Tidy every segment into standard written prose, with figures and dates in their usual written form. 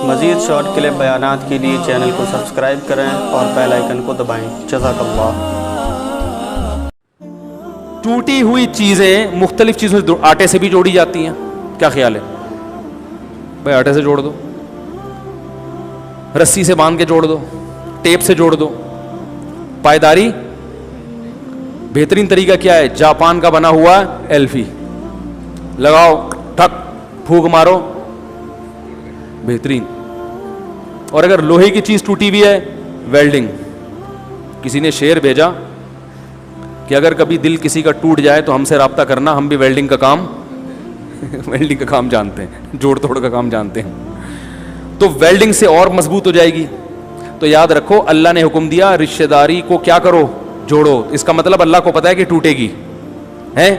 مزید short clip بیانات کے لیے چینل کو سبسکرائب کریں اور بیل آئیکن کو دبائیں۔ جزاک اللہ۔ ٹوٹی ہوئی چیزیں مختلف چیزوں سے آٹے سے بھی جوڑی جاتی ہیں، کیا خیال ہے بھائی؟ آٹے سے جوڑ دو، رسی سے باندھ کے جوڑ دو، ٹیپ سے جوڑ دو۔ پائیداری بہترین طریقہ کیا ہے؟ جاپان کا بنا ہوا ایلفی لگاؤ، ٹھک پھونک مارو، بہترین۔ اور اگر لوہے کی چیز ٹوٹی ہوئی ہے، ویلڈنگ۔ کسی نے شعر بھیجا کہ اگر کبھی دل کسی کا ٹوٹ جائے تو ہم سے رابطہ کرنا، ہم بھی ویلڈنگ کا کام جانتے ہیں، جوڑ توڑ کا کام جانتے ہیں۔ تو ویلڈنگ سے اور مضبوط ہو جائے گی۔ تو یاد رکھو، اللہ نے حکم دیا رشتہ داری کو کیا کرو؟ جوڑو۔ اس کا مطلب اللہ کو پتا ہے کہ ٹوٹے گی ہے،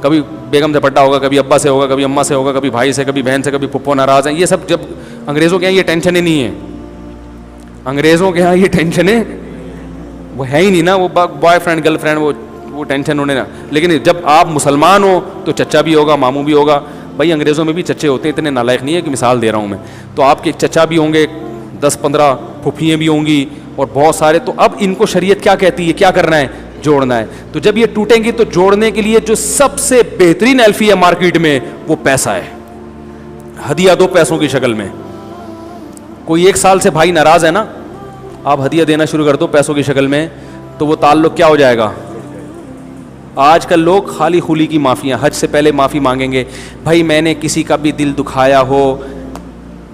کبھی بیگم سے پٹا ہوگا، کبھی ابا سے ہوگا، کبھی اماں سے ہوگا، کبھی بھائی سے، کبھی بہن سے، کبھی پھپھو ناراض ہیں۔ یہ سب جب انگریزوں کے یہاں یہ ٹینشنیں نہیں ہیں، انگریزوں کے یہاں یہ ٹینشنیں وہ ہے ہی نہیں نا، وہ بوائے فرینڈ گرل فرینڈ وہ ٹینشن ہونے نا۔ لیکن جب آپ مسلمان ہو تو چچا بھی ہوگا، ماموں بھی ہوگا۔ بھائی انگریزوں میں بھی چچے ہوتے ہیں، اتنے نالائق نہیں ہے کہ مثال دے رہا ہوں میں۔ تو آپ کے چچا بھی ہوں گے، 10-15 پھپھیاں بھی ہوں گی اور بہت سارے۔ تو اب ان کو شریعت کیا کہتی ہے؟ کیا کرنا ہے؟ جوڑنا ہے۔ تو جب یہ ٹوٹیں گی تو جوڑنے کے لیے جو سب سے بہترین ایلفی ہے مارکیٹ میں وہ پیسہ ہے۔ ہدیہ دو پیسوں کی شکل میں۔ کوئی 1 سال سے بھائی ناراض ہے نا، آپ ہدیہ دینا شروع کر دو پیسوں کی شکل میں، تو وہ تعلق کیا ہو جائے گا؟ آج کل لوگ خالی خولی کی معافیاں، حج سے پہلے معافی مانگیں گے۔ بھائی میں نے کسی کا بھی دل دکھایا ہو،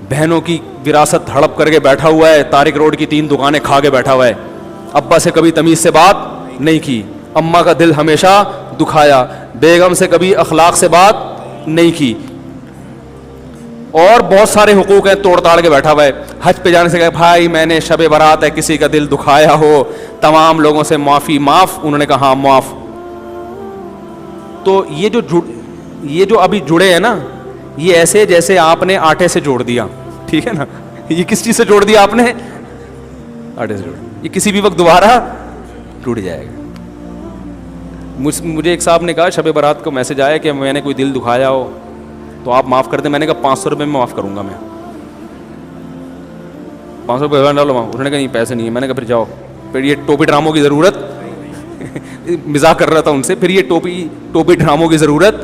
بہنوں کی وراثت ہڑپ کر کے بیٹھا ہوا ہے، طارق روڈ کی 3 دکانیں کھا کے بیٹھا ہوا ہے، ابا سے کبھی تمیز سے بات نہیں کی، اماں کا دل ہمیشہ دکھایا، بیگم سے کبھی اخلاق سے بات نہیں کی، اور بہت سارے حقوق ہیں توڑ تاڑ کے بیٹھا ہوا ہے۔ حج پہ جانے سے کہا بھائی میں نے شب برات ہے کسی کا دل دکھایا ہو، تمام لوگوں سے معافی، معاف؟ انہوں نے کہا ہاں معاف۔ تو یہ جو ابھی جڑے ہیں نا، یہ ایسے جیسے آپ نے آٹے سے جوڑ دیا، ٹھیک ہے نا؟ یہ کس چیز سے جوڑ دیا آپ نے؟ آٹے سے جوڑ۔ یہ کسی بھی وقت دوبارہ ٹوٹ جائے گا۔ مجھے ایک صاحب نے کہا شب برات کو میسج آیا کہ میں نے کوئی دل دکھایا ہو تو آپ معاف کر دیں۔ میں نے کہا 500 روپے میں معاف کروں گا، میں 500 روپے ڈالو۔ انہوں نے کہا نہیں پیسے نہیں ہیں۔ میں نے کہا پھر جاؤ، پھر یہ ٹوپی ڈراموں کی ضرورت، مزاح کر رہا تھا ان سے، پھر یہ ٹوپی ڈراموں کی ضرورت۔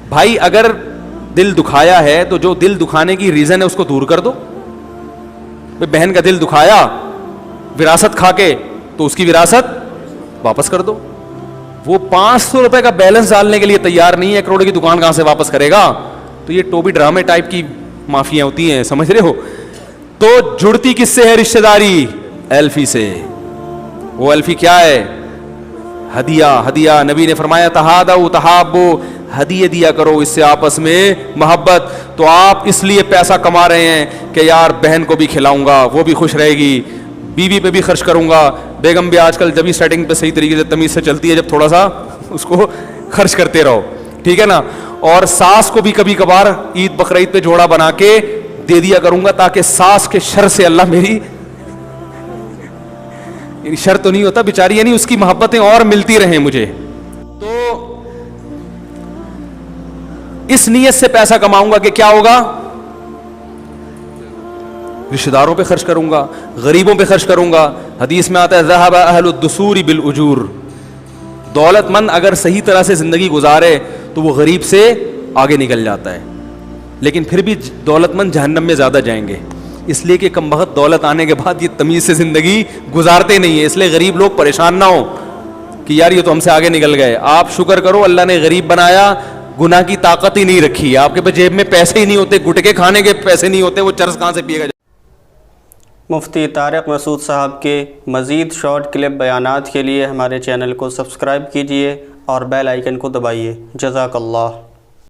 بھائی اگر دل دکھایا ہے تو جو دل دکھانے کی ریزن ہے اس کو دور کر دو۔ بہن کا دل دکھایا وراثت کھا کے تو اس کی وراثت واپس کر دو۔ وہ 500 روپے کا بیلنس ڈالنے کے لیے تیار نہیں ہے، 1 کروڑ کی دکان کہاں سے واپس کرے گا؟ تو یہ ٹوپی ڈرامے ٹائپ کی معافیاں ہوتی ہیں، سمجھ رہے ہو؟ تو جڑتی کس سے ہے رشتہ داری؟ ایلفی سے۔ وہ ایلفی کیا ہے؟ ہدیہ۔ ہدیہ نبی نے فرمایا تہادوا تحابوا، ہدیے دیا کرو، اس سے آپس میں محبت۔ تو آپ اس لیے پیسہ کما رہے ہیں کہ یار بہن کو بھی کھلاؤں گا، وہ بھی خوش رہے گی، بیوی پہ بھی خرچ کروں گا۔ بیگم بھی آج کل جب ہی سیٹنگ پہ صحیح طریقے سے تمیز سے چلتی ہے جب تھوڑا سا اس کو خرچ کرتے رہو، ٹھیک ہے نا؟ اور ساس کو بھی کبھی کبھار عید بقرعید پہ جوڑا بنا کے دے دیا کروں گا تاکہ ساس کے شر سے اللہ میری شر تو نہیں ہوتا بیچاری، یعنی اس کی محبتیں اور ملتی رہیں مجھے۔ تو اس نیت سے پیسہ کماؤں گا کہ کیا ہوگا؟ رشتہ داروں پہ خرچ کروں گا، غریبوں پہ خرچ کروں گا۔ حدیث میں آتا ہے ذهب اہل الدثور بالاجور، دولت مند اگر صحیح طرح سے زندگی گزارے تو وہ غریب سے آگے نکل جاتا ہے، لیکن پھر بھی دولت مند جہنم میں زیادہ جائیں گے، اس لیے کہ کم بخت دولت آنے کے بعد یہ تمیز سے زندگی گزارتے نہیں ہیں۔ اس لیے غریب لوگ پریشان نہ ہو کہ یار یہ تو ہم سے آگے نکل گئے۔ آپ شکر کرو اللہ نے غریب بنایا، گناہ کی طاقت ہی نہیں رکھی، آپ کے جیب میں پیسے ہی نہیں ہوتے، گٹکے کھانے کے پیسے نہیں ہوتے، وہ چرس کہاں سے پیے گا؟ مفتی طارق مسعود صاحب کے مزید شارٹ کلپ بیانات کے لیے ہمارے چینل کو سبسکرائب کیجیے اور بیل آئیکن کو دبائیے۔ جزاک اللہ۔